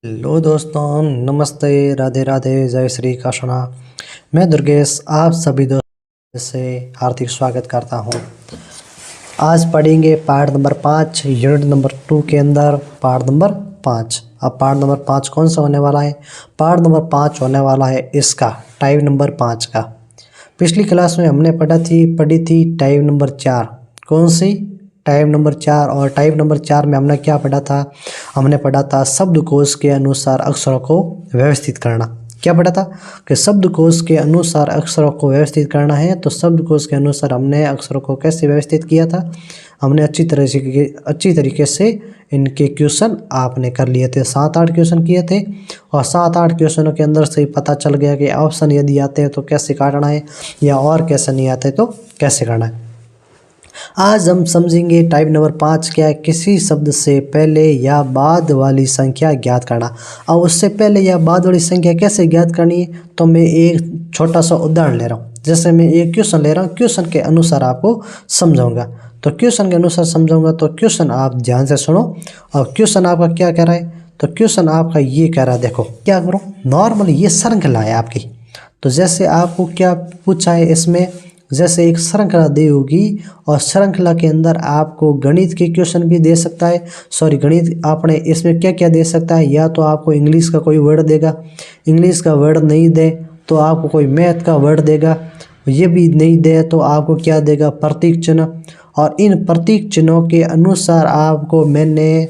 Hello दोस्तों, नमस्ते, राधे राधे, जय श्री कृष्णा। मैं दुर्गेश आप सभी दोस्तों से हार्दिक स्वागत करता हूं। आज पढ़ेंगे पार्ट नंबर 5 यूनिट नंबर 2 के अंदर पार्ट नंबर 5। अब पार्ट नंबर 5 कौन सा होने वाला है? पार्ट नंबर 5 होने वाला है इसका टाइप नंबर 5 का। पिछली क्लास में हमने पढ़ी थी टाइप नंबर 4। कौन सी? Type number 4। और टाइप नंबर 4 में हमने क्या पढ़ा था? हमने पढ़ा था शब्दकोश के अनुसार अक्षरों को व्यवस्थित करना। क्या पढ़ा था? कि शब्दकोश के अनुसार अक्षरों को व्यवस्थित करना है। तो शब्दकोश के अनुसार हमने अक्षरों को कैसे व्यवस्थित किया था? हमने अच्छी तरीके से इनके क्वेश्चन आपने कर लिए थे। 7-8 क्वेश्चन किए थे और 7-8 क्वेश्चनों के अंदर से पता चल गया कि ऑप्शन यदि आते हैं तो कैसे काटना है, या और कैसे नहीं आते तो कैसे करना है। आज हम समझेंगे टाइप नंबर 5 क्या है? किसी शब्द से पहले या बाद वाली संख्या ज्ञात करना। अब उससे पहले या बाद वाली संख्या कैसे ज्ञात करनी है, तो मैं एक छोटा सा उदाहरण ले रहा हूँ। जैसे मैं एक क्वेश्चन ले रहा हूँ, क्वेश्चन के अनुसार आपको समझाऊंगा। तो क्वेश्चन के अनुसार समझाऊंगा तो क्वेश्चन आप ध्यान से सुनो। और क्वेश्चन आपका क्या कह रहा है? तो क्वेश्चन आपका ये कह रहा है, देखो क्या करो, नॉर्मली ये श्रृंखला है आपकी। तो जैसे आपको क्या पूछा है इसमें, जैसे एक श्रृंखला दी होगी और श्रृंखला के अंदर आपको गणित के क्वेश्चन भी दे सकता है। गणित आपने इसमें क्या क्या दे सकता है? या तो आपको इंग्लिश का कोई वर्ड देगा, इंग्लिश का वर्ड नहीं दे तो आपको कोई मैथ का वर्ड देगा, ये भी नहीं दे तो आपको क्या देगा? प्रतीक चिन्ह। और इन प्रतीक चिन्हों के अनुसार आपको मैंने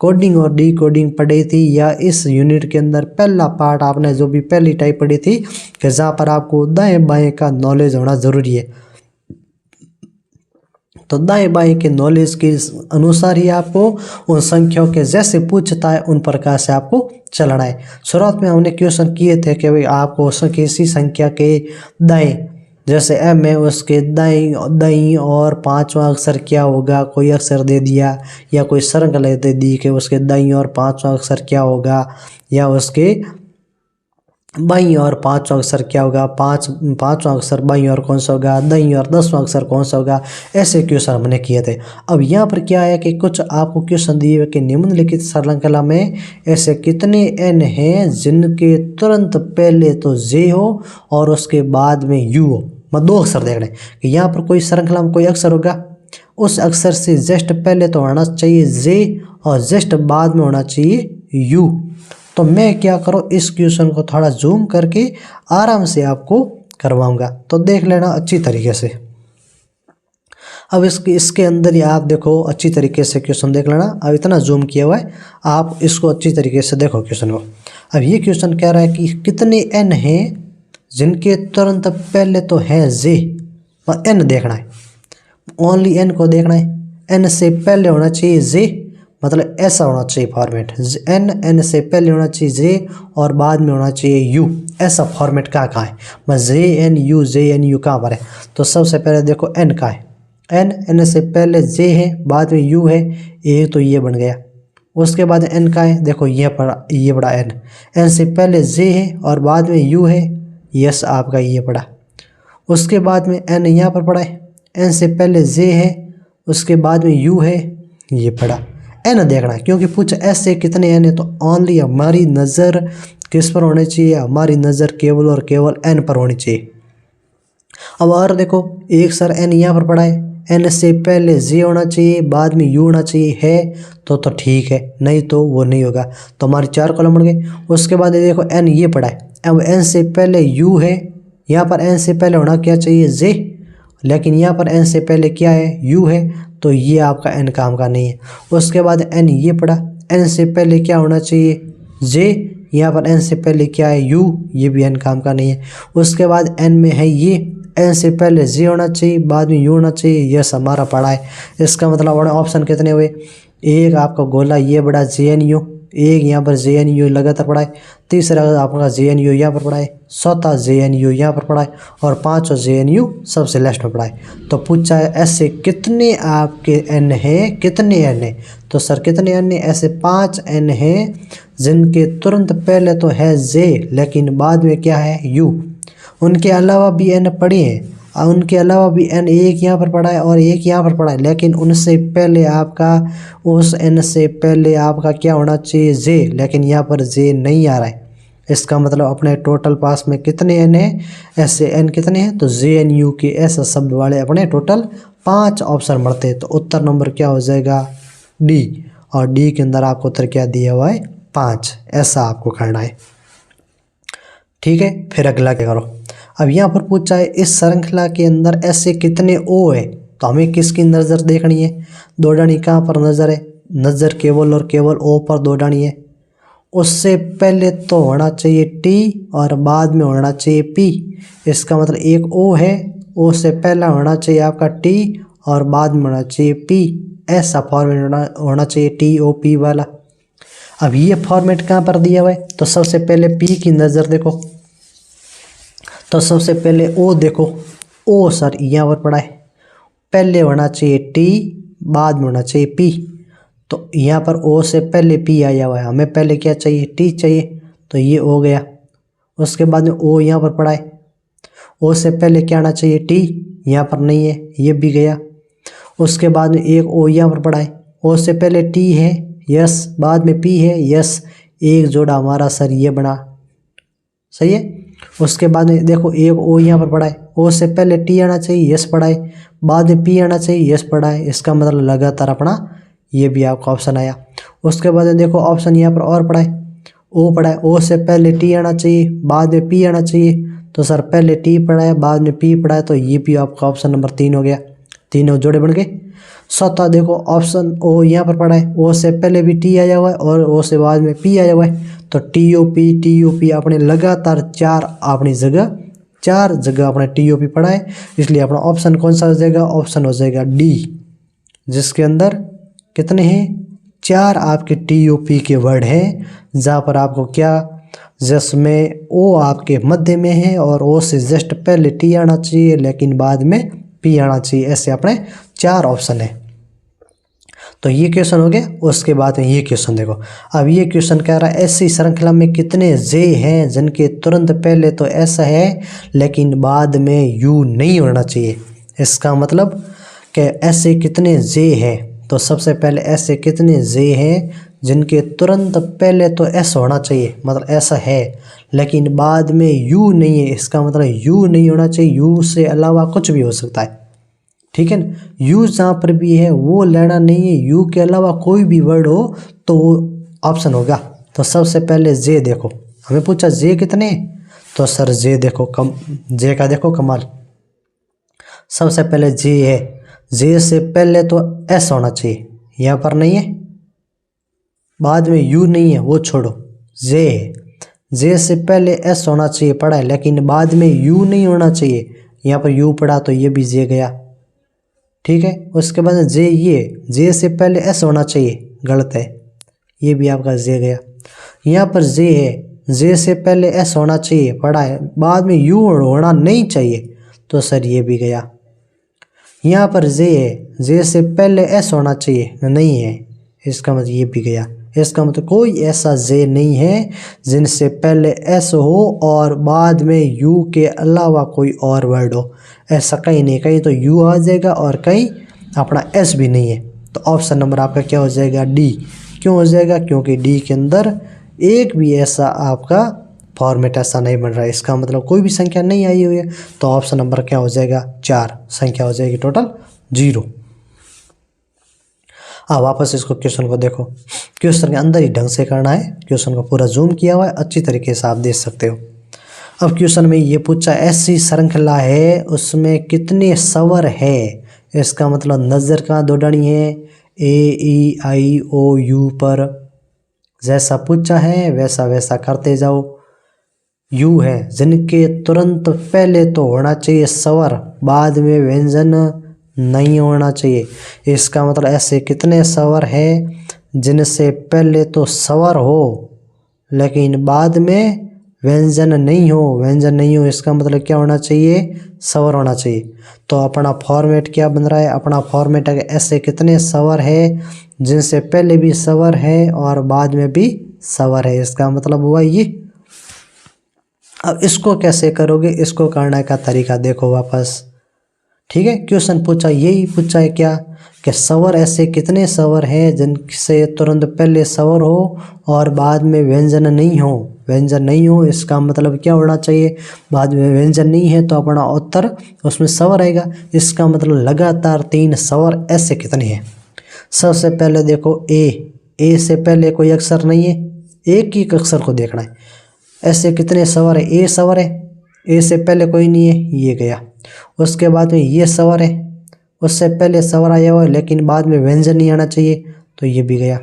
कोडिंग और डिकोडिंग पढ़ी थी, या इस यूनिट के अंदर पहला पार्ट आपने जो भी पहली टाइप पढ़ी थी कि जहाँ पर आपको दाएं बाएं का नॉलेज होना ज़रूरी है। तो दाएं बाएं के नॉलेज के अनुसार ही आपको उन संख्याओं के जैसे पूछता है उन प्रकार से आपको चलना है। शुरुआत में हमने क्वेश्चन किए थे कि भाई आपको किसी संख्या के दाएं, जैसे m है उसके दाईं और 5वां अक्षर क्या होगा, कोई अक्षर दे दिया, या कोई श्रृंखला दे दी कि उसके दाईं और 5वां अक्षर क्या होगा, या उसके बाईं और 5वां अक्षर क्या होगा, पाँचवां अक्षर बाईं और कौन सा होगा, दाईं और 10वां अक्षर कौन सा होगा। ऐसे क्वेश्चन हमने किए थे। अब यहाँ पर क्या है कि कुछ आपको क्वेश्चन दिए हुए कि निम्नलिखित श्रृंखला में ऐसे कितने n हैं जिनके तुरंत पहले तो j हो और उसके बाद में u हो। मैं 2 अक्षर देख रहे हैं कि यहाँ पर कोई श्रृंखला में कोई अक्षर होगा, उस अक्षर से जस्ट पहले तो होना चाहिए j और जस्ट बाद में होना चाहिए u। तो मैं क्या करूँ, इस क्वेश्चन को थोड़ा जूम करके आराम से आपको करवाऊंगा, तो देख लेना अच्छी तरीके से। अब इसके अंदर ही आप देखो अच्छी तरीके से क्वेश्चन देख लेना। अब इतना जूम किया हुआ है, आप इसको अच्छी तरीके से देखो क्वेश्चन को। अब ये क्वेश्चन कह रहा है कि कितने n हैं जिनके तुरंत पहले तो है j, और n देखना है, ओनली n को देखना है। n से पहले होना चाहिए j, मतलब ऐसा होना चाहिए फॉर्मेट, n से पहले होना चाहिए j और बाद में होना चाहिए u। ऐसा फॉर्मेट कहाँ है? बस j n u कहाँ पर है? तो सबसे पहले देखो n का है, n से पहले j है, बाद में u है, एक तो ये बन गया। उसके बाद n का है, देखो ये बड़ा n से पहले j है और बाद में u है, यस आपका ये पड़ा। उसके बाद में n यहाँ पर पड़ा है, n से पहले j है, उसके बाद में u है, ये पड़ा। n देखना है क्योंकि पूछ ऐसे कितने n है, तो ओनली हमारी नज़र किस पर होनी चाहिए? हमारी नज़र केवल और केवल n पर होनी चाहिए। अब और देखो एक सर n यहाँ पर पड़ा है, n से पहले j होना चाहिए, बाद में u होना चाहिए, है तो ठीक है, नहीं तो वो नहीं होगा। तो हमारे 4 कॉलम बन गए। उसके बाद ये देखो n ये पड़ा है, अब n से पहले u है, यहाँ पर n से पहले होना क्या चाहिए? j, लेकिन यहाँ पर n से पहले क्या है? u है, तो ये आपका n काम का नहीं है। उसके बाद n ये पड़ा, n से पहले क्या होना चाहिए? j, यहाँ पर n से पहले क्या है? u, ये भी n काम का नहीं है। उसके बाद n में है ये, n से पहले j होना चाहिए, बाद में u होना चाहिए, यस हमारा पड़ा है। इसका मतलब ऑप्शन कितने हुए? एक आपका गोला ये बड़ा JNU, एक यहाँ पर JNU लगातार पड़ा है, तीसरा आपका JNU यहाँ पर पड़ा है, चौथा JNU यहाँ पर पड़ा है, और 5वां JNU सबसे लास्ट में पड़ा है। तो पूछा है ऐसे कितने आपके n हैं, कितने n हैं? तो सर कितने n हैं? ऐसे 5 n हैं जिनके तुरंत पहले तो है j लेकिन बाद में क्या है? u। उनके अलावा भी n पड़े हैं, उनके अलावा भी n एक यहाँ पर पड़ा है और एक यहाँ पर पड़ा है, लेकिन उनसे पहले आपका उस n से पहले आपका क्या होना चाहिए j, लेकिन यहाँ पर j नहीं आ रहा है। इसका मतलब अपने टोटल पास में कितने n है, ऐसे n कितने हैं, तो JNU के ऐसा शब्द वाले अपने टोटल 5 ऑप्शन बढ़ते हैं। तो उत्तर नंबर क्या हो जाएगा D, और D के अंदर आपको उत्तर क्या दिया हुआ है 5, ऐसा आपको करना है। ठीक है, फिर अगला क्या करो। अब यहाँ पर पूछा है इस श्रृंखला के अंदर ऐसे कितने O है, तो हमें किसकी नज़र देखनी है, दो डानी कहाँ पर नज़र है, नज़र केवल और केवल O पर दो डानी है। उससे पहले तो होना चाहिए T और बाद में होना चाहिए P। इसका मतलब एक O है, O से पहला होना चाहिए आपका T और बाद में होना चाहिए P, ऐसा फॉर्मेट होना चाहिए TOP वाला। अब ये फॉर्मेट कहाँ पर दिया हुआ है, तो सबसे पहले P की नज़र देखो, तो सबसे पहले O देखो, O सर यहाँ पर पड़ा है, पहले होना चाहिए T बाद में होना चाहिए P। तो यहाँ पर O से पहले P आया हुआ है, हमें पहले क्या चाहिए T चाहिए, तो ये हो गया। उसके बाद में O यहाँ पर पड़ा है, O से पहले क्या आना चाहिए T, यहाँ पर नहीं है, ये भी गया। उसके बाद में एक O यहाँ पर पड़ा है, O से पहले T है, यस, बाद में P है, यस, एक जोड़ा हमारा सर ये बना, सही है। उसके बाद में देखो एक O यहाँ पर पड़ा है, O से पहले T आना चाहिए, यस पड़ा है, बाद में P आना चाहिए, यस पड़ा है। इसका मतलब लगातार अपना ये भी आपका ऑप्शन आया। उसके बाद में देखो ऑप्शन यहाँ पर और पड़ा है, O पड़ा है, O से पहले T आना चाहिए, बाद में P आना चाहिए, तो सर पहले T पड़ा है बाद में P पड़ा है, तो ये भी आपका ऑप्शन नंबर 3 हो गया, तीनों जोड़े बन गए। चौथा देखो ऑप्शन O यहाँ पर पड़ा है, O से पहले भी T आया हुआ है और O से बाद में P आया हुआ है, तो TOP अपने लगातार चार जगह अपने TOP पड़ा है, इसलिए अपना ऑप्शन कौन सा हो जाएगा, ऑप्शन हो जाएगा D, जिसके अंदर कितने हैं 4 आपके TOP के वर्ड हैं, जहाँ पर आपको क्या, जिसमें O आपके मध्य में है और O से जस्ट पहले T आना चाहिए लेकिन बाद में P आना चाहिए, ऐसे अपने 4 ऑप्शन है। तो ये क्वेश्चन हो गया। उसके बाद में ये क्वेश्चन देखो, अब ये क्वेश्चन कह रहा है ऐसी श्रृंखला में कितने J हैं जिनके तुरंत पहले तो S है लेकिन बाद में U नहीं होना चाहिए। इसका मतलब कि ऐसे कितने J हैं, तो सबसे पहले ऐसे कितने J हैं जिनके तुरंत पहले तो S होना चाहिए, मतलब ऐसा है, लेकिन बाद में U नहीं है। इसका मतलब U नहीं होना चाहिए, U से अलावा कुछ भी हो सकता है, ठीक है ना। U जहाँ पर भी है वो लेना नहीं है, U के अलावा कोई भी वर्ड हो तो वो ऑप्शन होगा। तो सबसे पहले J देखो, हमें पूछा J कितने, तो सर J देखो J का देखो कमाल। सबसे पहले J है, J से पहले तो S होना चाहिए, यहाँ पर नहीं है, बाद में U नहीं है, वो छोड़ो, J है, J से पहले S होना चाहिए पड़ा है, लेकिन बाद में U नहीं होना चाहिए, यहाँ पर U पड़ा तो ये भी J गया, ठीक है। उसके बाद J, ये J से पहले S होना चाहिए, गलत है, ये भी आपका J गया। यहाँ पर J है, J से पहले S होना चाहिए पड़ा है, बाद में U होना नहीं चाहिए, तो सर ये भी गया। यहाँ पर J है, J से पहले S होना चाहिए, नहीं है, इसका मतलब ये भी गया। इसका मतलब कोई ऐसा J नहीं है जिनसे पहले S हो और बाद में U के अलावा कोई और वर्ड हो, ऐसा कहीं नहीं, कहीं तो U आ जाएगा और कहीं अपना S भी नहीं है। तो ऑप्शन नंबर आपका क्या हो जाएगा D। क्यों हो जाएगा, क्योंकि D के अंदर एक भी ऐसा आपका फॉर्मेट ऐसा नहीं बन रहा है, इसका मतलब कोई भी संख्या नहीं आई हुई है। तो ऑप्शन नंबर क्या हो जाएगा 4, संख्या हो जाएगी टोटल 0। वापस इसको क्वेश्चन को देखो, क्वेश्चन के अंदर ही ढंग से करना है, क्वेश्चन को पूरा जूम किया हुआ है, अच्छी तरीके से आप देख सकते हो। अब क्वेश्चन में ये पूछा ऐसी श्रृंखला है उसमें कितने स्वर है, इसका मतलब नज़र का दो डानी है, AEIOU पर जैसा पूछा है वैसा वैसा करते जाओ। U है जिनके तुरंत पहले तो होना चाहिए स्वर, बाद में व्यंजन नहीं होना चाहिए। इसका मतलब ऐसे कितने स्वर है जिनसे पहले तो स्वर हो लेकिन बाद में व्यंजन नहीं हो, इसका मतलब क्या होना चाहिए, स्वर होना चाहिए। तो अपना फॉर्मेट क्या बन रहा है, अपना फॉर्मेट है ऐसे कितने स्वर है जिनसे पहले भी स्वर है और बाद में भी स्वर है, इसका मतलब हुआ ये। अब इसको कैसे करोगे, इसको करने का तरीका देखो वापस, ठीक है, क्वेश्चन पूछा यही पूछा है क्या कि स्वर ऐसे कितने स्वर हैं जिनसे तुरंत पहले स्वर हो और बाद में व्यंजन नहीं हो। व्यंजन नहीं हो इसका मतलब क्या होना चाहिए, बाद में व्यंजन नहीं है तो अपना उत्तर उसमें स्वर आएगा। इसका मतलब लगातार 3 स्वर ऐसे कितने हैं। सबसे पहले देखो ए से पहले कोई अक्षर नहीं है, एक ही अक्षर को देखना है। ऐसे कितने स्वर है, ए स्वर है, ए से पहले कोई नहीं है, ये गया। उसके बाद में ये स्वर है, उससे पहले स्वर आया हुआ है लेकिन बाद में व्यंजन नहीं आना चाहिए, तो ये भी गया।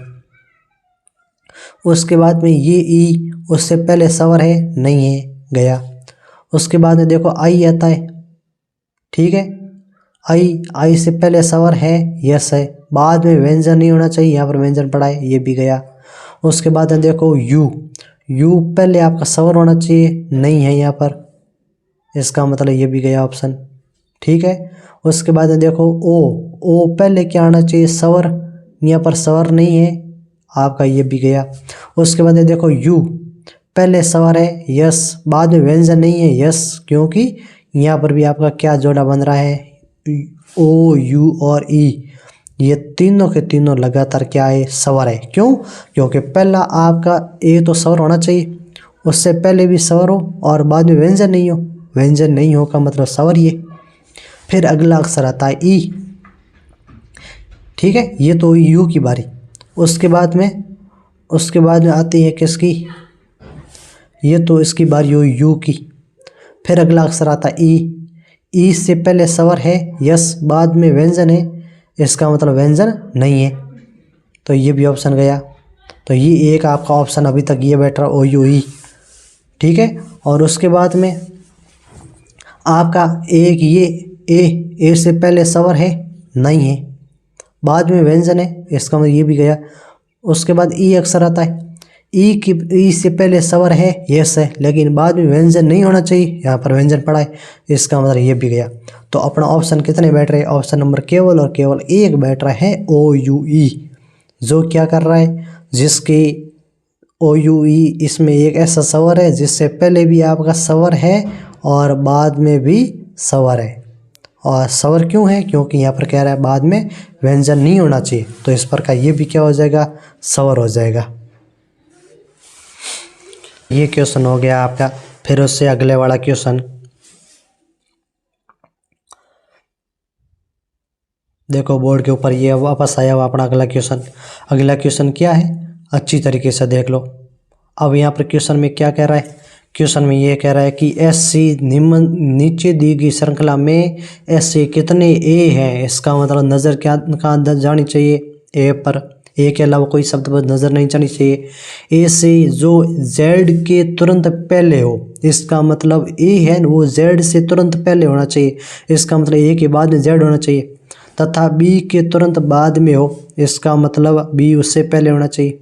उसके बाद में ये ई, उससे पहले स्वर है, नहीं है, गया। उसके बाद में देखो आई आता है, ठीक है, आई से पहले स्वर है, यस है, बाद में व्यंजन नहीं होना चाहिए, यहाँ पर व्यंजन पड़ा है, ये भी गया। उसके बाद में देखो यू पहले आपका स्वर होना चाहिए, नहीं है यहाँ पर, इसका मतलब ये भी गया ऑप्शन, ठीक है। उसके बाद में देखो ओ पहले क्या आना चाहिए, स्वर, यहाँ पर स्वर नहीं है आपका, ये भी गया। उसके बाद में देखो यू पहले स्वर है, यस, बाद में व्यंजन नहीं है, यस, क्योंकि यहाँ पर भी आपका क्या जोड़ा बन रहा है, ओ यू और ई, ये तीनों के तीनों लगातार क्या है, स्वर है। क्यों, क्योंकि पहला आपका ए तो स्वर होना चाहिए, उससे पहले भी स्वर हो और बाद में व्यंजन नहीं हो, व्यंजन नहीं हो का मतलब स्वर ये। फिर अगला अक्षर आता है ई, ठीक है, ये तो यू की बारी। उसके बाद में आती है किसकी, ये तो इसकी बारी हो यू की। फिर अगला अक्षर आता है ई से पहले स्वर है, यस, बाद में व्यंजन है, इसका मतलब व्यंजन नहीं है, तो ये भी ऑप्शन गया। तो ये एक आपका ऑप्शन अभी तक ये बैठ रहा ओ यू ई, ठीक है। और उसके बाद में आपका एक ये ए से पहले स्वर है, नहीं है, बाद में व्यंजन है, इसका मतलब ये भी गया। उसके बाद ई अक्षर आता है, ई से पहले स्वर है, यस है, लेकिन बाद में व्यंजन नहीं होना चाहिए, यहाँ पर व्यंजन पड़ा है, इसका मतलब ये भी गया। तो अपना ऑप्शन कितने बैठ रहे हैं, ऑप्शन नंबर केवल और केवल एक बैठ रहा है ओ यू ई, जो क्या कर रहा है, जिसके ओ यू ई इसमें एक ऐसा स्वर है जिससे पहले भी आपका स्वर है और बाद में भी स्वर है। और स्वर क्यों है, क्योंकि यहाँ पर कह रहा है बाद में व्यंजन नहीं होना चाहिए, तो इस पर का ये भी क्या हो जाएगा, स्वर हो जाएगा। ये क्वेश्चन हो गया आपका। फिर उससे अगले वाला क्वेश्चन देखो, बोर्ड के ऊपर ये वापस आया हुआ अपना अगला क्वेश्चन। अगला क्वेश्चन क्या है, अच्छी तरीके से देख लो। अब यहाँ पर क्वेश्चन में क्या कह रहा है, क्वेश्चन में ये कह रहा है कि ऐसी नीचे दी गई श्रृंखला में ऐसे कितने ए हैं। इसका मतलब नज़र क्या कहाँ जानी चाहिए, ए पर, ए के अलावा कोई शब्द पर नज़र नहीं जानी चाहिए। ए से जो जेड के तुरंत पहले हो, इसका मतलब ए है वो जेड से तुरंत पहले होना चाहिए, इसका मतलब ए के बाद में जेड होना चाहिए। तथा बी के तुरंत बाद में हो, इसका मतलब बी उससे पहले होना चाहिए।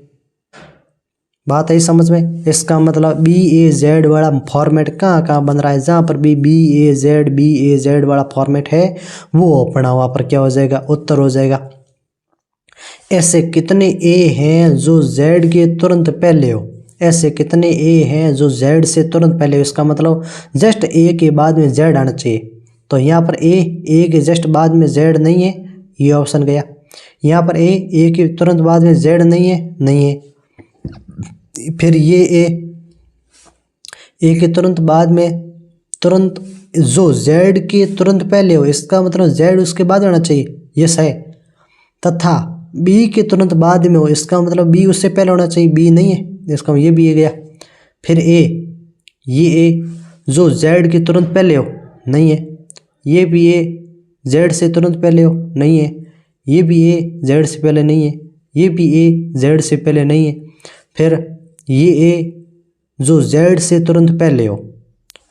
बात है समझ में, इसका मतलब बी ए जेड वाला फॉर्मेट कहाँ बन रहा है, जहाँ पर भी बी ए जेड वाला फॉर्मेट है वो अपना वहाँ पर क्या हो जाएगा, उत्तर हो जाएगा। ऐसे कितने ए हैं जो जेड के तुरंत पहले हो, ऐसे कितने ए हैं जो जेड से तुरंत पहले हो, इसका मतलब जस्ट ए के बाद में जेड आना चाहिए। तो यहाँ पर ए के जस्ट बाद में जेड नहीं है, ये ऑप्शन गया। यहाँ पर ए के तुरंत बाद में जेड नहीं है। फिर ये ए के तुरंत बाद में तुरंत जो जेड के तुरंत पहले हो, इसका मतलब जेड उसके बाद होना चाहिए, यस है। तथा बी के तुरंत बाद में हो, इसका मतलब बी उससे पहले होना चाहिए, बी नहीं है, इसका ये भी गया। फिर ये ए जो जेड के तुरंत पहले हो, नहीं है। ये भी ए जेड से तुरंत पहले हो, नहीं है। ये भी ए जेड से पहले नहीं है, ये भी ए जेड से पहले नहीं है। फिर ये ए जो जेड से तुरंत पहले हो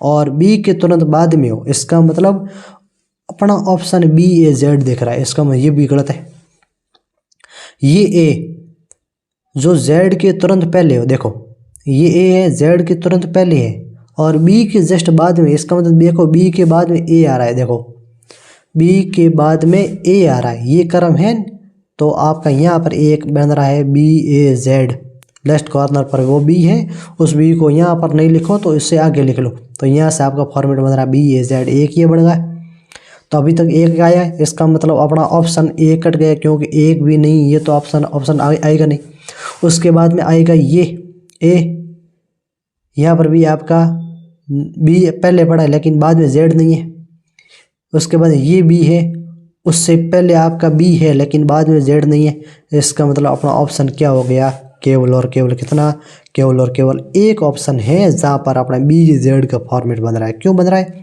और बी के तुरंत बाद में हो, इसका मतलब अपना ऑप्शन बी ए जेड दिख रहा है, इसका मतलब ये भी गलत है। ये ए जो जेड के तुरंत पहले हो, देखो ये ए है जेड के तुरंत पहले है और बी के जस्ट बाद में, इसका मतलब देखो बी के बाद में ए आ रहा है, देखो बी के बाद में ए आ रहा है, ये क्रम है। तो आपका यहाँ पर एक बन रहा है बी ए जेड, लेफ्ट कॉर्नर पर वो बी है, उस बी को यहाँ पर नहीं लिखो तो इससे आगे लिख लो, तो यहाँ से आपका फॉर्मेट बन रहा है बी ए जेड, एक ये बन गया। तो अभी तक एक आया है, इसका मतलब अपना ऑप्शन ए कट गया, क्योंकि एक भी नहीं, ये तो ऑप्शन आएगा नहीं। उसके बाद में आएगा ये ए, यहाँ पर भी आपका बी पहले पड़ा है लेकिन बाद में जेड नहीं है। उसके बाद ये बी है, उससे पहले आपका बी है लेकिन बाद में जेड नहीं है। इसका मतलब अपना ऑप्शन क्या हो गया, केवल और केवल कितना, केवल और केवल एक ऑप्शन है जहाँ पर अपना बी जेड का फॉर्मेट बन रहा है। क्यों बन रहा है?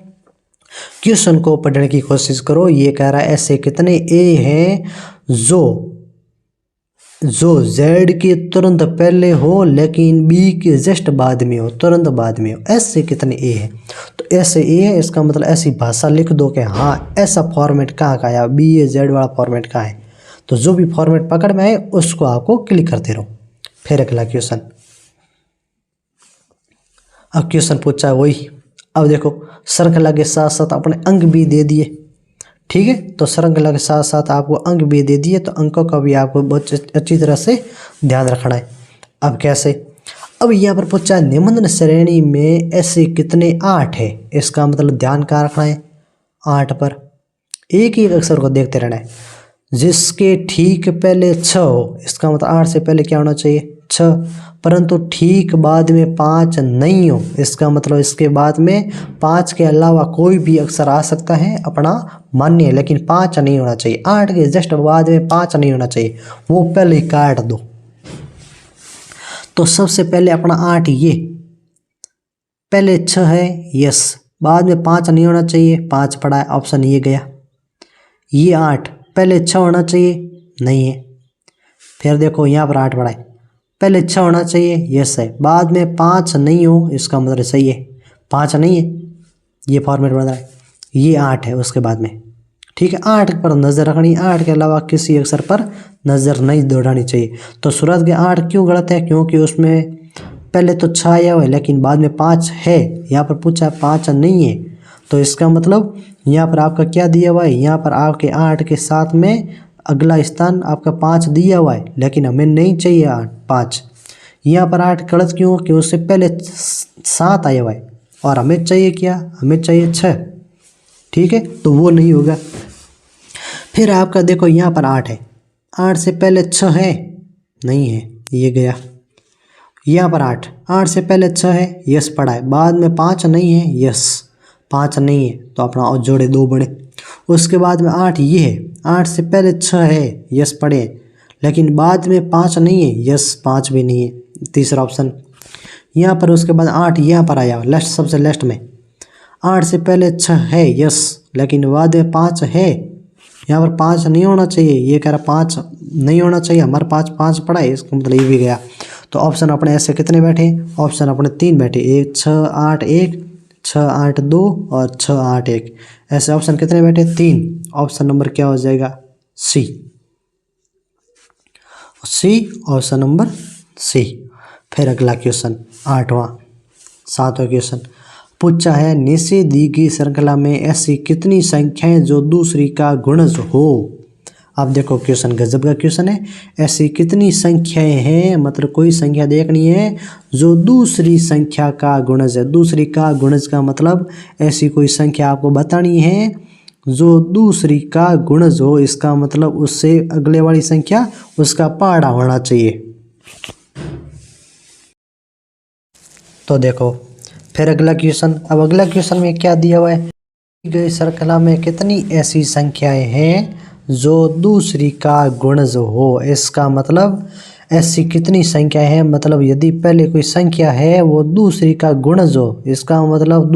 क्वेश्चन को पढ़ने की कोशिश करो। ये कह रहा है ऐसे कितने ए हैं जो जेड के तुरंत पहले हो लेकिन बी के जस्ट बाद में हो, तुरंत बाद में हो। ऐसे कितने ए हैं? तो ऐसे ए है, इसका मतलब ऐसी भाषा लिख दो कि हाँ ऐसा फॉर्मेट कहाँ का है, बी ए जेड वाला फॉर्मेट कहाँ है। तो जो भी फॉर्मेट पकड़ में आए उसको आपको क्लिक करते रहो। फिर अगला क्वेश्चन, अब क्वेश्चन पूछा है वही। अब देखो श्रृंखला के साथ साथ अपने अंक भी दे दिए, ठीक है। तो श्रृंखला के साथ साथ आपको अंक भी दे दिए, तो अंकों का भी आपको बहुत अच्छी तरह से ध्यान रखना है। अब कैसे? अब यहाँ पर पूछा है निम्न श्रेणी में ऐसे कितने 8 है। इसका मतलब ध्यान कहाँ रखना है? 8 पर। एक ही अक्षर को देखते रहना है। जिसके ठीक पहले 6 हो, इसका मतलब 8 से पहले क्या होना चाहिए? 6, परंतु ठीक बाद में 5 नहीं हो, इसका मतलब इसके बाद में 5 के अलावा कोई भी अक्षर आ सकता है, अपना मान्य है, लेकिन 5 नहीं होना चाहिए। 8 के जस्ट बाद में 5 नहीं होना चाहिए, वो पहले ही काट दो। तो सबसे पहले अपना 8 ये पहले 6 है, यस, बाद में 5 नहीं होना चाहिए, 5 पड़ा है, ऑप्शन ये गया। ये 8 पहले 6 होना चाहिए, नहीं है। फिर देखो यहाँ पर 8 पड़ा है, पहले 6 होना चाहिए, यस है, बाद में 5 नहीं हो, इसका मतलब सही है, 5 नहीं है, ये फॉर्मेट बन रहा है। ये 8 है उसके बाद में, ठीक है। 8 पर नज़र रखनी, 8 के अलावा किसी अक्षर पर नज़र नहीं दौड़ानी चाहिए। तो सूरत के 8 क्यों गलत है? क्योंकि उसमें पहले तो 6 आया हुआ है लेकिन बाद में 5 है, यहाँ पर पूछा है 5 नहीं है। तो इसका मतलब यहाँ पर आपका क्या दिया हुआ है? यहाँ पर आपके 8 के साथ में अगला स्थान आपका 5 दिया हुआ है, लेकिन हमें नहीं चाहिए 5। यहाँ पर 8 गलत क्यों? कि उससे पहले 7 आया हुआ है और हमें चाहिए क्या? हमें चाहिए 6, ठीक है, तो वो नहीं होगा। फिर आपका देखो यहाँ पर 8 है, 8 से पहले 6 है, नहीं है, ये गया। यहाँ पर 8 से पहले 6 है, यस पड़ा है, बाद में 5 नहीं है, यस 5 नहीं है, तो अपना और जोड़े 2 बड़े। उसके बाद में 8 ये है, 8 से पहले 6 है, यस पड़े, लेकिन बाद में 5 नहीं है, यस 5 भी नहीं है, तीसरा ऑप्शन यहाँ पर। उसके बाद 8 यहाँ पर आया लास्ट, सबसे लास्ट में 8 से पहले 6 है, यस, लेकिन बाद में 5 है, यहाँ पर 5 नहीं होना चाहिए, ये कह रहा 5 नहीं होना चाहिए, हमारे 5 पड़ा है, इसका मतलब ये भी गया। तो ऑप्शन अपने ऐसे कितने बैठे? ऑप्शन अपने 3 बैठे, 1 6 8 1, 6 8 2 और 6 8 1, ऐसे ऑप्शन कितने बैठे? 3। ऑप्शन नंबर क्या हो जाएगा? सी, ऑप्शन नंबर सी। फिर अगला क्वेश्चन 8वां 7वां क्वेश्चन पूछा है नीचे दी गई श्रृंखला में ऐसी कितनी संख्याएं जो दूसरी का गुणज हो। अब देखो क्वेश्चन गजब का क्वेश्चन है। ऐसी कितनी संख्याएं हैं, मतलब कोई संख्या देखनी है जो दूसरी संख्या का गुणज है। दूसरी का गुणज का मतलब ऐसी कोई संख्या आपको बतानी है जो दूसरी का गुणज हो, इसका मतलब उससे अगले वाली संख्या उसका पहाड़ा होना चाहिए। तो देखो फिर अगला क्वेश्चन, अब अगला क्वेश्चन में क्या दिया हुआ है? दी गई श्रृंखला में कितनी ऐसी संख्याएं हैं जो दूसरी का गुणज हो। इसका मतलब ऐसी कितनी संख्या है, मतलब यदि पहले कोई संख्या है वो दूसरी का गुणज हो, इसका मतलब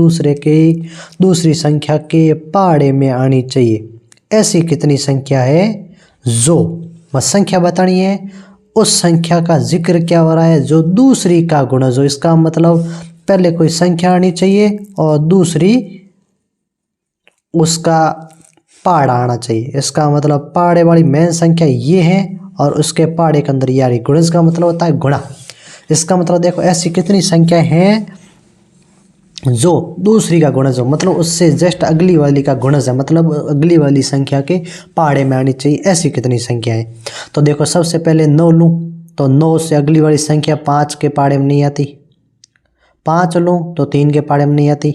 दूसरी संख्या के पहाड़े में आनी चाहिए। ऐसी कितनी संख्या है जो, बस संख्या बतानी है, उस संख्या का जिक्र क्या हो रहा है जो दूसरी का गुणज हो। इसका मतलब पहले कोई संख्या आनी चाहिए और दूसरी उसका पहाड़ा आना चाहिए। इसका मतलब पहाड़े वाली मेन संख्या ये है और उसके पहाड़े के अंदर यारी गुणज का मतलब होता है गुणा। इसका मतलब देखो ऐसी कितनी संख्या हैं जो दूसरी का गुणज हो, मतलब उससे जस्ट अगली वाली का गुणज है, मतलब अगली वाली संख्या के पहाड़े में आनी चाहिए। ऐसी कितनी संख्या है? तो देखो सबसे पहले 9 लूँ तो 9 से अगली वाली संख्या 5 के पहाड़े में नहीं आती। 5 लूँ तो 3 के पहाड़े में नहीं आती।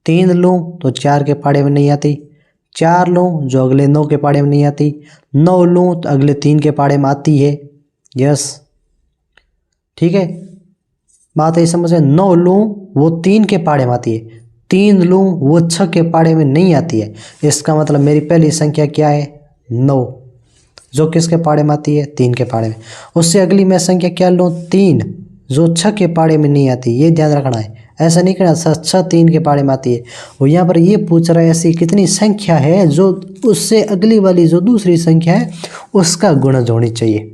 3 लूँ तो 4 के पहाड़े में नहीं आती। 4 लूँ जो अगले 9 के पाड़े में नहीं आती, 9 लूँ तो अगले 3 के पाड़े में आती है। यस, ठीक है, बात है समझ में। 9 लूँ वो 3 के पाड़े में आती है, 3 लूँ वो 6 के पाड़े में नहीं आती है। इसका मतलब मेरी पहली संख्या क्या है? 9, जो किसके पाड़े में आती है? 3 के पाड़े में। उससे अगली मैं संख्या क्या लूँ? 3, जो 6 के पाड़े में नहीं आती। ये ध्यान रखना है, ऐसा नहीं करना 6 3 के पाड़े में आती है। वो यहाँ पर ये पूछ रहा है ऐसी कितनी संख्या है जो उससे अगली वाली जो दूसरी संख्या है उसका गुणज होनी चाहिए।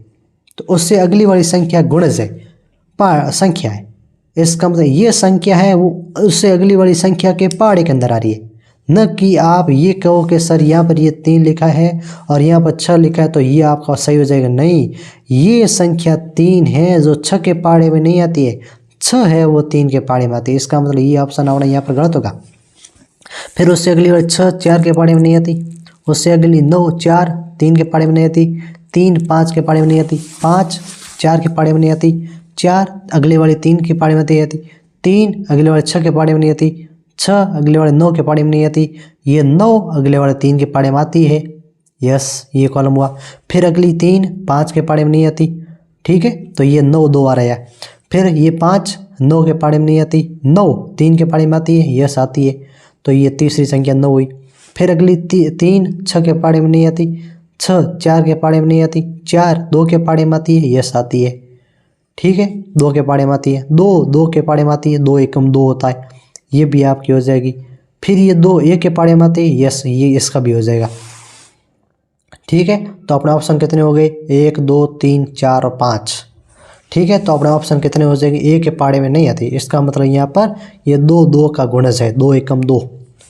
तो उससे अगली वाली संख्या गुणज है, संख्या है। इसका मतलब ये संख्या है वो उससे अगली वाली संख्या के पाड़े के अंदर आ रही है, न कि आप ये कहो कि सर यहाँ पर ये 3 लिखा है और यहाँ पर 6 लिखा है तो ये आपका सही हो जाएगा। नहीं, ये संख्या 3 है जो 6 के पाड़े में नहीं आती है, 6 है वो 3 के पाड़े में आती है। इसका मतलब ये ऑप्शन होना यहाँ पर गलत होगा। फिर उससे अगली वाली 6 4 के पाड़े में नहीं आती, उससे अगली 9 4 3 के पाड़े में नहीं आती, 3 5 के पाड़े में नहीं आती, 5 4 के पाड़े में नहीं आती, 4 अगले वाले 3 के पाड़े में नहीं आती, 3 अगले वाले 6 के पाड़े में नहीं आती, 6 अगले वाले 9 के पाड़े में नहीं आती, ये 9 अगले वाले 3 के पाड़े में आती है। यस, ये कॉलम हुआ। फिर अगली 3 5 के पाड़े में नहीं आती, ठीक है, तो ये 9 2 आ रहा है। फिर ये 5 9 के पाड़े में नहीं आती, 9 3 के पाड़े में आती है। यस, आती है, तो ये तीसरी संख्या 9 हुई। फिर अगली 3 6 के पाड़े में नहीं आती, 6 4 के पाड़े में नहीं आती, 4 2 के पाड़े में आती है। यस, आती है, ठीक है, 2 के पाड़े में आती है, 2 2 के पाड़े में आती है, 2 एकम 2 होता है, ये भी आपकी हो जाएगी। फिर ये 2 1 के पाड़े में आती है। यस, ये इसका भी हो जाएगा, ठीक है। तो अपने ऑप्शन कितने हो गए? 1 2 3 4 और 5, ठीक है। तो अपने ऑप्शन कितने हो जाएंगे? 1 के पाड़े में नहीं आती, इसका मतलब यहाँ पर ये 2 2 का गुणज है, 2 एकम 2,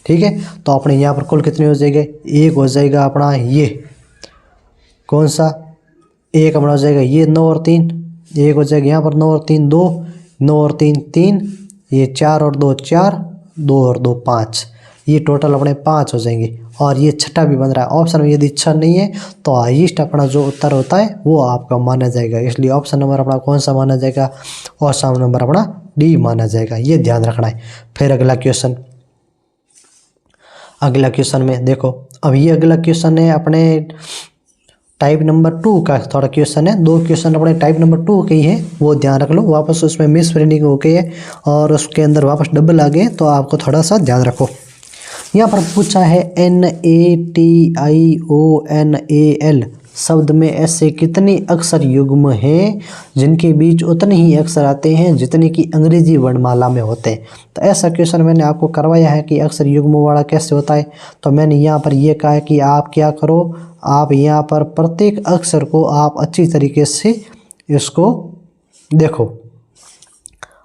ठीक है। तो अपने यहाँ पर कुल कितने हो जाएंगे? 1 हो जाएगा अपना ये कौन सा? 1 अपना हो जाएगा ये 9 और 3, 1 हो जाएगा यहाँ पर 9 और 3 2, 9 और 3 3, ये 4 और 2 4, 2 और 2 5, ये टोटल अपने 5 हो जाएंगे। और ये छठा भी बन रहा है ऑप्शन में, यदि 6 नहीं है तो हाईएस्ट अपना जो उत्तर होता है वो आपका माना जाएगा। इसलिए ऑप्शन नंबर अपना कौन सा माना जाएगा? ऑप्शन नंबर अपना डी माना जाएगा, ये ध्यान रखना है। फिर अगला क्वेश्चन, अगला क्वेश्चन में देखो, अब ये अगला क्वेश्चन है अपने टाइप नंबर 2 का थोड़ा क्वेश्चन है। 2 क्वेश्चन अपने टाइप नंबर 2 के ही है, वो ध्यान रख लो। वापस उसमें मिस प्रिंटिंग हो गई है और उसके अंदर वापस डबल आ गए, तो आपको थोड़ा सा ध्यान रखो। यहाँ पर पूछा है NATIONAL शब्द में ऐसे कितने अक्षर युग्म हैं जिनके बीच उतने ही अक्षर आते हैं जितने कि अंग्रेजी वर्णमाला में होते हैं। तो ऐसा क्वेश्चन मैंने आपको करवाया है कि अक्षर युग्म वाला कैसे होता है। तो मैंने यहाँ पर यह कहा है कि आप क्या करो, आप यहाँ पर प्रत्येक अक्षर को आप अच्छी तरीके से इसको देखो,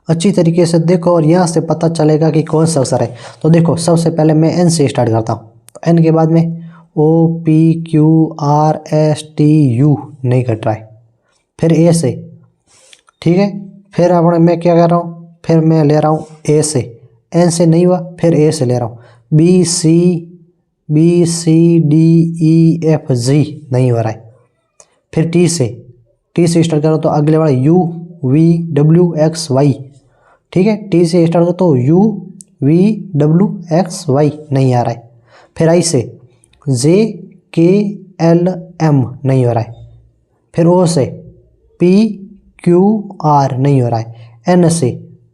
अच्छी तरीके से देखो और यहाँ से पता चलेगा कि कौन सा अक्षर है। तो देखो, सबसे पहले मैं एन से स्टार्ट करता हूँ। तो एन के बाद में OPQRSTU नहीं कट रहा है, फिर ए से, ठीक है। फिर अपने मैं क्या कर रहा हूँ, फिर मैं ले रहा हूँ ए से, एन से नहीं हुआ, फिर ए से ले रहा हूँ, BCDEFG नहीं हो रहा है। फिर टी से स्टार्ट करो तो अगले वाला UVWXY, ठीक है, टी से स्टार्ट करो तो UVWXY नहीं आ रहा है। फिर आई से JKLM नहीं हो रहा है। फिर ओ से PQR नहीं हो रहा है, N से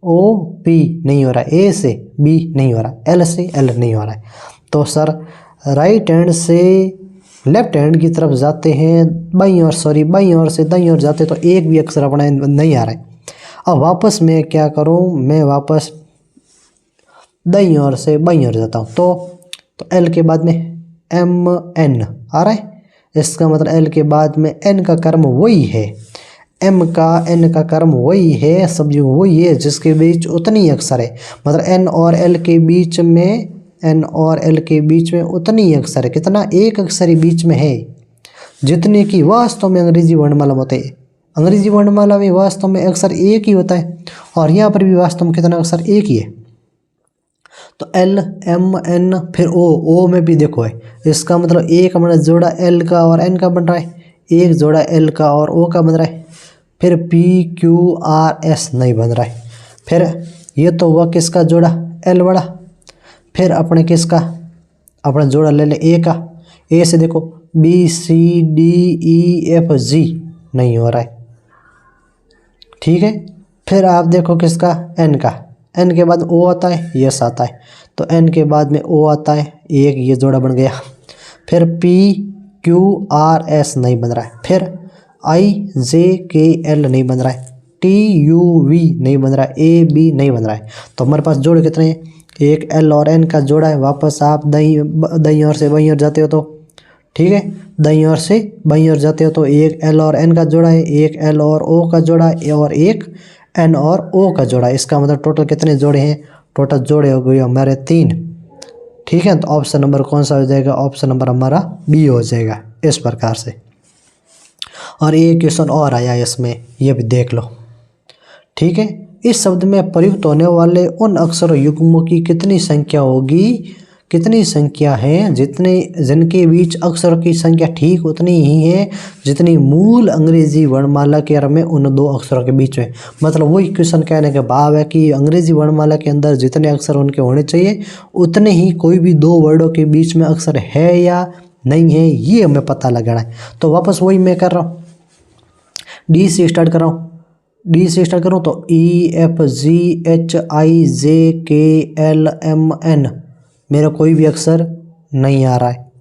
OP नहीं हो रहा है, ए से B नहीं हो रहा, L से L नहीं हो रहा है। तो सर राइट हैंड से लेफ्ट हैंड की तरफ जाते हैं, बाईं ओर से दाईं ओर जाते तो एक भी अक्षर अपना नहीं आ रहा है। अब वापस मैं क्या करूं, मैं वापस दाईं ओर से बाईं ओर जाता हूं। तो L के बाद में MN आ रहा है, इसका मतलब L के बाद में N का कर्म वही है, M का N का कर्म वही है, सब वही है जिसके बीच उतनी अक्षर है। मतलब N और L के बीच में उतनी अक्षर है, कितना? एक अक्षर ही बीच में है, जितने की वास्तव में अंग्रेजी वर्णमाला होते हैं। अंग्रेजी वर्णमाला में वास्तव में अक्षर एक ही होता है और यहाँ पर भी वास्तव में कितना अक्षर? एक ही है। तो L M N फिर O में भी देखो है, इसका मतलब एक हमारा जोड़ा L का और N का बन रहा है, एक जोड़ा L का और O का बन रहा है। फिर PQRS नहीं बन रहा है। फिर ये तो हुआ किसका जोड़ा? L वाला। फिर अपने किसका? अपना जोड़ा ले ले ए का, ए से देखो B C D E F G नहीं हो रहा है, ठीक है। फिर आप देखो किसका, एन का, एन के बाद ओ आता है, यस आता है, तो एन के बाद में ओ आता है, एक ये जोड़ा बन गया। फिर पी क्यू आर एस नहीं बन रहा है, फिर आई जे के एल नहीं बन रहा है, टी यू वी नहीं बन रहा है, ए बी नहीं बन रहा है। तो हमारे पास जोड़े कितने हैं, एक एल और एन का जोड़ा है। वापस आप दाईं ओर से बाईं ओर जाते हो तो, ठीक है, दाईं ओर से बाईं ओर जाते हो तो एक एल और एन का जोड़ा है, एक एल और ओ का जोड़ा है, और एक एन और ओ का जोड़ा है। इसका मतलब टोटल कितने जोड़े हैं, टोटल जोड़े हो गए हमारे 3, ठीक है। तो ऑप्शन नंबर कौन सा हो जाएगा, ऑप्शन नंबर हमारा बी हो जाएगा इस प्रकार से। और एक क्वेश्चन और आया इसमें, ये भी देख लो, ठीक है। इस शब्द में प्रयुक्त होने वाले उन अक्षर युग्मों की कितनी संख्या होगी, कितनी संख्या है जितने जिनके बीच अक्षरों की संख्या ठीक उतनी ही है जितनी मूल अंग्रेजी वर्णमाला के अर्थ में उन दो अक्षरों के बीच में। मतलब वही क्वेश्चन कहने का भाव है कि अंग्रेजी वर्णमाला के अंदर जितने अक्षर उनके होने चाहिए उतने ही कोई भी दो वर्डों के बीच में अक्षर है या नहीं है, ये हमें पता लगाना है। तो वापस वही मैं कर रहा हूँ, डी से स्टार्ट कर रहा हूँ, डी से स्टार्ट करूँ तो ई F ji H I J K L M N, मेरा कोई भी अक्षर नहीं आ रहा है,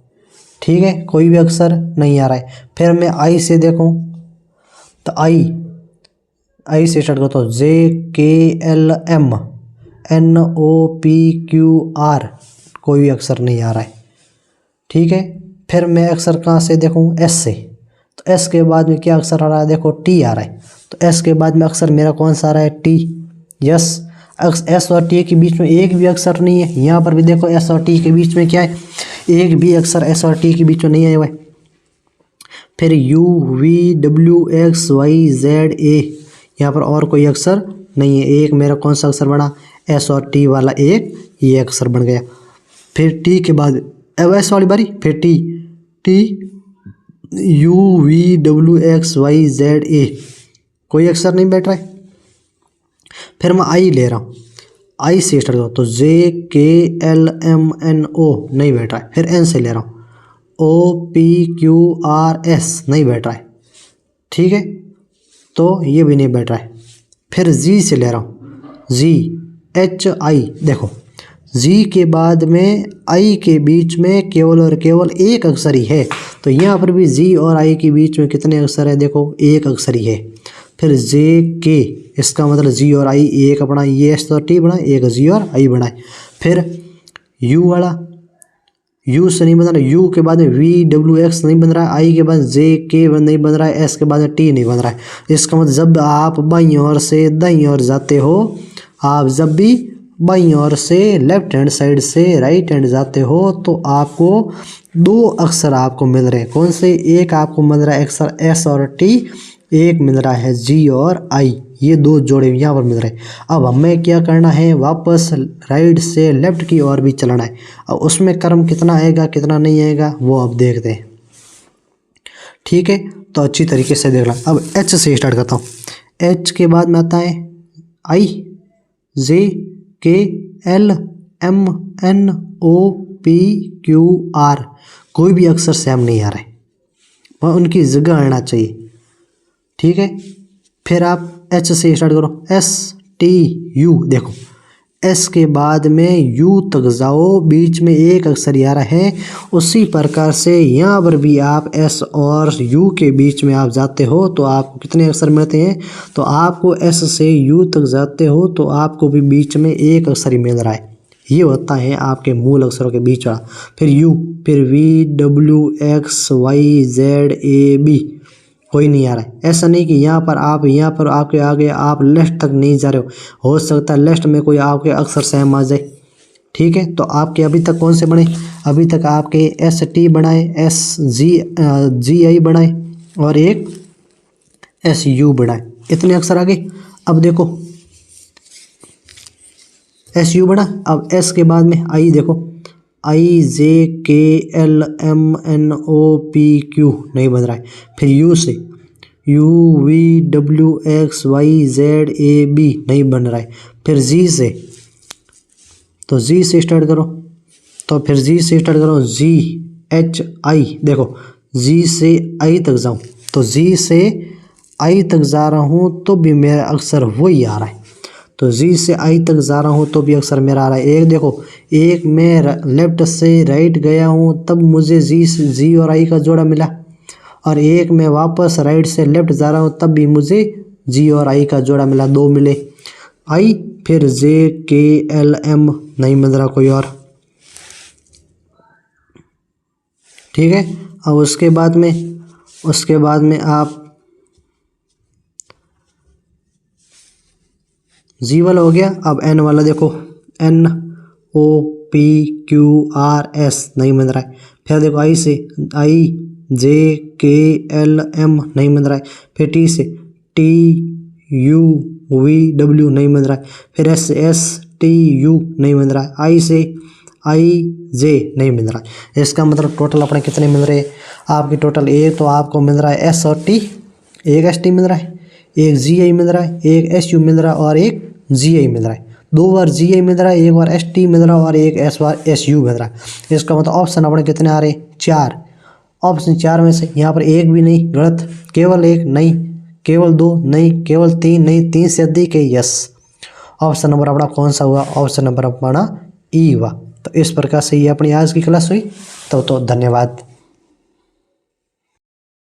ठीक है, कोई भी अक्षर नहीं आ रहा है। फिर मैं आई से देखूं तो आई से स्टार्ट करता हूँ, J K L M N O P Q R, कोई भी अक्षर नहीं आ रहा है, ठीक है। फिर मैं अक्षर कहाँ से देखूं, एस से, तो एस के बाद में क्या अक्षर आ रहा है, देखो टी आ रहा है, तो एस के बाद में अक्षर मेरा कौन सा आ रहा है, टी, यस। एस और टी के बीच में एक भी अक्षर नहीं है, यहाँ पर भी देखो एस और टी के बीच में क्या है, एक भी अक्षर एस और टी के बीच में नहीं आया हुआ है। फिर U V W X Y Z A, यहाँ पर और कोई अक्षर नहीं है, एक मेरा कौन सा अक्षर बना, एस और टी वाला एक ये अक्षर बन गया। फिर टी के बाद अब एस वाली बारी, फिर T U V W X Y Z A, कोई अक्षर नहीं बैठ रहा है। फिर मैं आई ले रहा हूँ, आई से स्टार्ट करो तो जे के एल एम एन ओ नहीं बैठ रहा है। फिर एन से ले रहा हूँ, O P Q R S नहीं बैठ रहा है, ठीक है, तो ये भी नहीं बैठ रहा है। फिर जी से ले रहा हूँ, जी एच आई, देखो जी के बाद में आई के बीच में केवल और केवल एक अक्षर ही है, तो यहाँ पर भी जी और आई के बीच में कितने अक्षर है, देखो एक अक्षर ही है। फिर जे के, इसका मतलब जी और आई एक अपना, ये एस और टी बना, एक जी और आई बनाए। फिर यू वाला, यू से नहीं बन रहा, यू के बाद में वी डब्ल्यू एक्स नहीं बन रहा है, आई के बाद जे के नहीं बन रहा है, एस के बाद में टी नहीं बन रहा है। इसका मतलब जब आप बाईं ओर से दाईं ओर जाते हो, आप जब भी बाईं ओर से लेफ्ट हैंड साइड से राइट हैंड जाते हो तो आपको दो अक्षर आपको मिल रहे हैं, कौन से, एक आपको मिल रहा है अक्षर एस और टी, एक मिल रहा है जी और आई, ये दो जोड़े यहाँ पर मिल रहे हैं। अब हमें क्या करना है, वापस राइट से लेफ्ट की ओर भी चलना है। अब उसमें क्रम कितना आएगा कितना नहीं आएगा वो अब देखते हैं, ठीक है। तो अच्छी तरीके से देख लो। अब एच से स्टार्ट करता हूँ, एच के बाद में आता है I J K L M N O P Q R, कोई भी अक्षर सेम नहीं आ रहा है, वह उनकी जगह आना चाहिए, ठीक है। फिर आप एच से स्टार्ट करो, एस टी यू, देखो एस के बाद में यू तक जाओ, बीच में एक अक्षर आ रहा है। उसी प्रकार से यहाँ पर भी आप एस और यू के बीच में आप जाते हो तो आपको कितने अक्षर मिलते हैं, तो आपको एस से यू तक जाते हो तो आपको भी बीच में एक अक्षर ही मिल रहा है, ये होता है आपके मूल अक्षरों के बीच वाला। फिर यू, फिर V W X Y Z A B, कोई नहीं आ रहा है। ऐसा नहीं कि यहाँ पर आपके आगे आप लेफ्ट तक नहीं जा रहे हो सकता है लेफ्ट में कोई आपके अक्षर सेम आ जाए, ठीक है। तो आपके अभी तक कौन से बने, अभी तक आपके एस टी बनाए, एस जी आई बनाए और एक एस यू बनाए, इतने अक्षर आ गए। अब देखो एस यू बना, अब एस के बाद में आई, देखो I J K L M N O P Q नहीं बन रहा है। फिर यू से U V W X Y Z A B नहीं बन रहा है। फिर जी से, तो जी से स्टार्ट करो तो फिर जी से स्टार्ट करो, जी एच आई, देखो जी से आई तक जाऊँ तो जी से आई तक जा रहा हूँ तो भी मेरा अक्सर वही आ रहा है। तो जी से आई तक जा रहा हूँ तो भी अक्सर मेरा आ रहा है। एक देखो, एक मैं लेफ्ट से राइट गया हूँ तब मुझे जी और आई का जोड़ा मिला, और एक मैं वापस राइट से लेफ्ट जा रहा हूँ तब भी मुझे जी और आई का जोड़ा मिला, दो मिले। आई फिर जे के एल एम नहीं मिल रहा कोई और, ठीक है। अब उसके बाद में आप जी वाला हो गया। अब एन वाला देखो, N O P Q R S नहीं मिल रहा है। फिर देखो आई से, आई जे के एल एम नहीं मिल रहा है। फिर टी से, टी यू वी डब्ल्यू नहीं मिल रहा है। फिर एस से, एस टी यू नहीं मिल रहा है। आई से, आई जे नहीं मिल रहा है। इसका मतलब टोटल अपने कितने मिल रहे हैं आपकी? टोटल एक तो आपको मिल रहा है एस और टी, एक एस टी मिल रहा है, एक जी आई मिल रहा है, एक एस यू मिल रहा है और एक जी आई मिल रहा है। दो बार जी आई मिल रहा है, एक बार एस टी मिल रहा है और एक एस यू मिल रहा है। इसका मतलब ऑप्शन अपने कितने आ रहे? 4। ऑप्शन 4 में से यहाँ पर एक भी नहीं, गलत। केवल एक नहीं, केवल 2 नहीं, केवल 3 नहीं, 3 से अधिक है, यस। ऑप्शन नंबर अपना कौन सा हुआ? ऑप्शन नंबर अपना ई हुआ। तो इस प्रकार से ये अपनी आज की क्लास हुई। तो धन्यवाद।